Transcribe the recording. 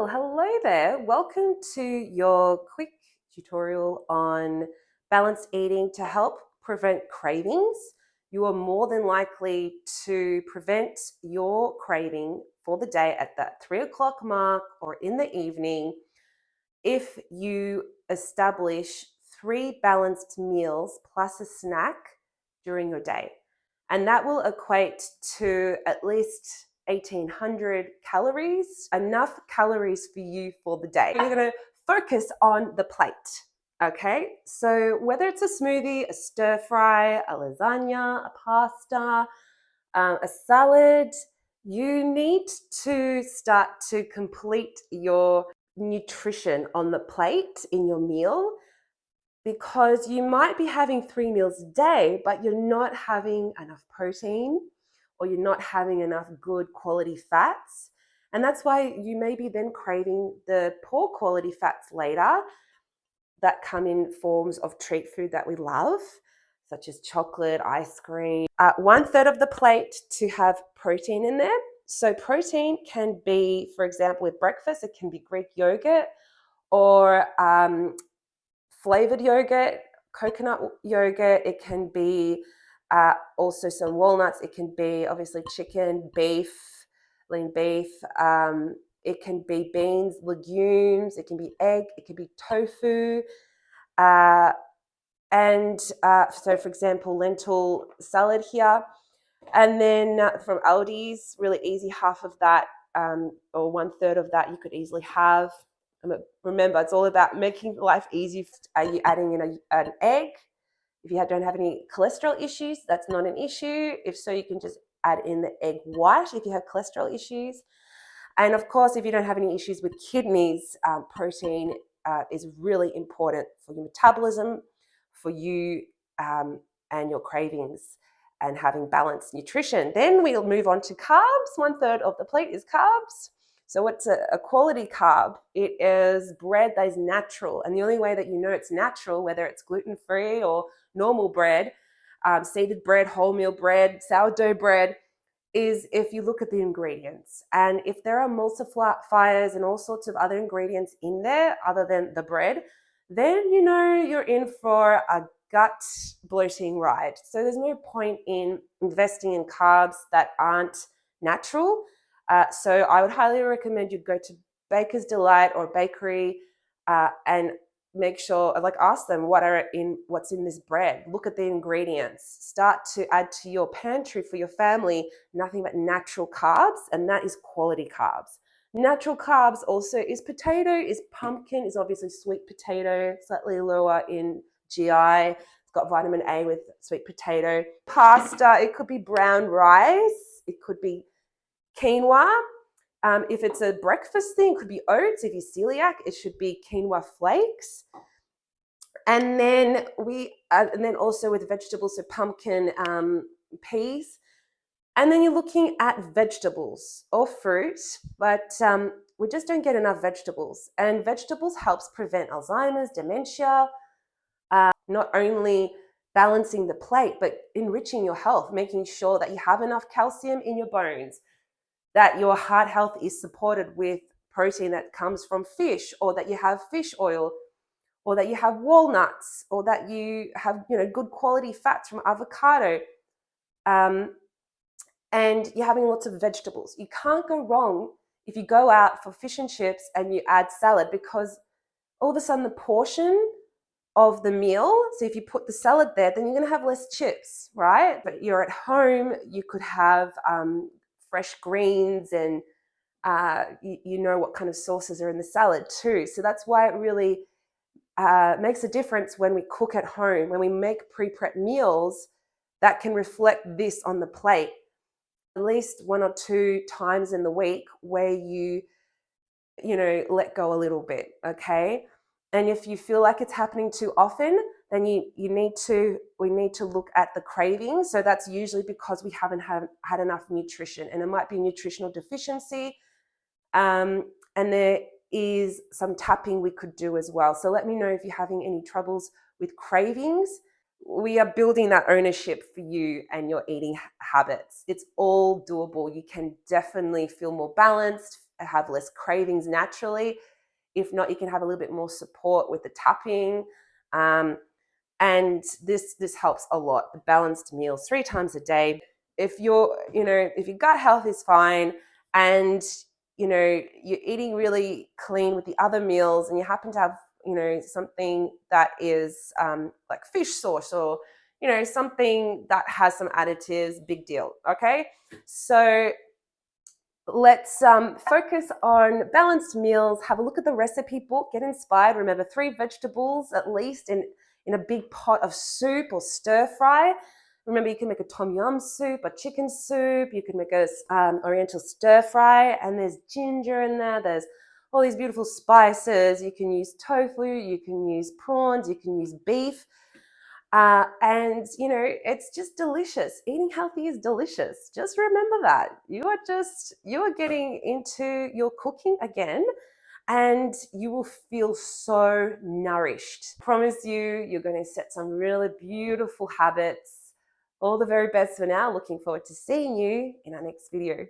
Well, hello there. Welcome to your quick tutorial on balanced eating to help prevent cravings. You are more than likely to prevent your craving for the day at that 3 o'clock mark or in the evening if you establish 3 balanced meals plus a snack during your day. And that will equate to at least 1,800 calories, enough calories for you for the day. You're going to focus on the plate. Okay, so whether it's a smoothie, a stir fry, a lasagna, a pasta, a salad, you need to start to complete your nutrition on the plate in your meal, because you might be having 3 meals a day, but you're not having enough protein or you're not having enough good quality fats. And that's why you may be then craving the poor quality fats later that come in forms of treat food that we love, such as chocolate, ice cream. 1/3 of the plate to have protein in there. So protein can be, for example, with breakfast, it can be Greek yogurt or flavored yogurt, coconut yogurt. It can be also some walnuts. It can be obviously chicken, beef, lean beef. It can be beans, legumes. It can be egg. It can be tofu. So, for example, lentil salad here. And then from Aldi's, really easy, half of that or 1/3 of that you could easily have. Remember, it's all about making life easy. Are you adding in an egg? If you don't have any cholesterol issues, that's not an issue. If so, you can just add in the egg white if you have cholesterol issues. And of course, if you don't have any issues with kidneys, protein is really important for your metabolism, for you and your cravings, and having balanced nutrition. Then we'll move on to carbs. 1/3 of the plate is carbs. So what's a quality carb? It is bread that is natural. And the only way that you know it's natural, whether it's gluten-free or normal bread, seeded bread, wholemeal bread, sourdough bread, is if you look at the ingredients. And if there are emulsifiers and all sorts of other ingredients in there other than the bread, then you know you're in for a gut bloating ride. So there's no point in investing in carbs that aren't natural. So I would highly recommend you go to Baker's Delight or bakery and make sure, like, ask them what's in this bread. Look at the ingredients. Start to add to your pantry for your family nothing but natural carbs, and that is quality carbs. Natural carbs also is potato, is pumpkin, is obviously sweet potato, slightly lower in GI. It's got vitamin A with sweet potato. Pasta, it could be brown rice, it could be quinoa. If it's a breakfast thing, it could be oats. If you're celiac, it should be quinoa flakes. And then also with vegetables, so pumpkin, peas. And then you're looking at vegetables or fruit, but we just don't get enough vegetables. And vegetables helps prevent Alzheimer's, dementia, not only balancing the plate, but enriching your health, making sure that you have enough calcium in your bones, that your heart health is supported with protein that comes from fish, or that you have fish oil, or that you have walnuts, or that you have good quality fats from avocado, and you're having lots of vegetables. You can't go wrong if you go out for fish and chips and you add salad, because all of a sudden the portion of the meal, so if you put the salad there, then you're going to have less chips, right? But you're at home, you could have fresh greens, and you know what kind of sauces are in the salad too. So that's why it really makes a difference when we cook at home, when we make pre-prep meals that can reflect this on the plate at least 1 or 2 times in the week, where you let go a little bit, okay? And if you feel like it's happening too often, then we need to look at the cravings. So that's usually because we haven't had enough nutrition, and it might be nutritional deficiency. And there is some tapping we could do as well. So let me know if you're having any troubles with cravings. We are building that ownership for you and your eating habits. It's all doable. You can definitely feel more balanced have less cravings naturally. If not, you can have a little bit more support with the tapping. And this helps a lot. The balanced meals 3 times a day. If if your gut health is fine and you're eating really clean with the other meals, and you happen to have something that is like fish sauce, or something that has some additives, big deal. Okay, so let's focus on balanced meals. Have a look at the recipe book, get inspired. Remember, 3 vegetables at least in a big pot of soup or stir fry. Remember, you can make a tom yum soup, a chicken soup. You can make a oriental stir fry, and there's ginger in there. There's all these beautiful spices. You can use tofu, you can use prawns, you can use beef. And it's just delicious. Eating healthy is delicious. Just remember that. You are getting into your cooking again, and you will feel so nourished. I promise you're going to set some really beautiful habits. All the very best for now. Looking forward to seeing you in our next video.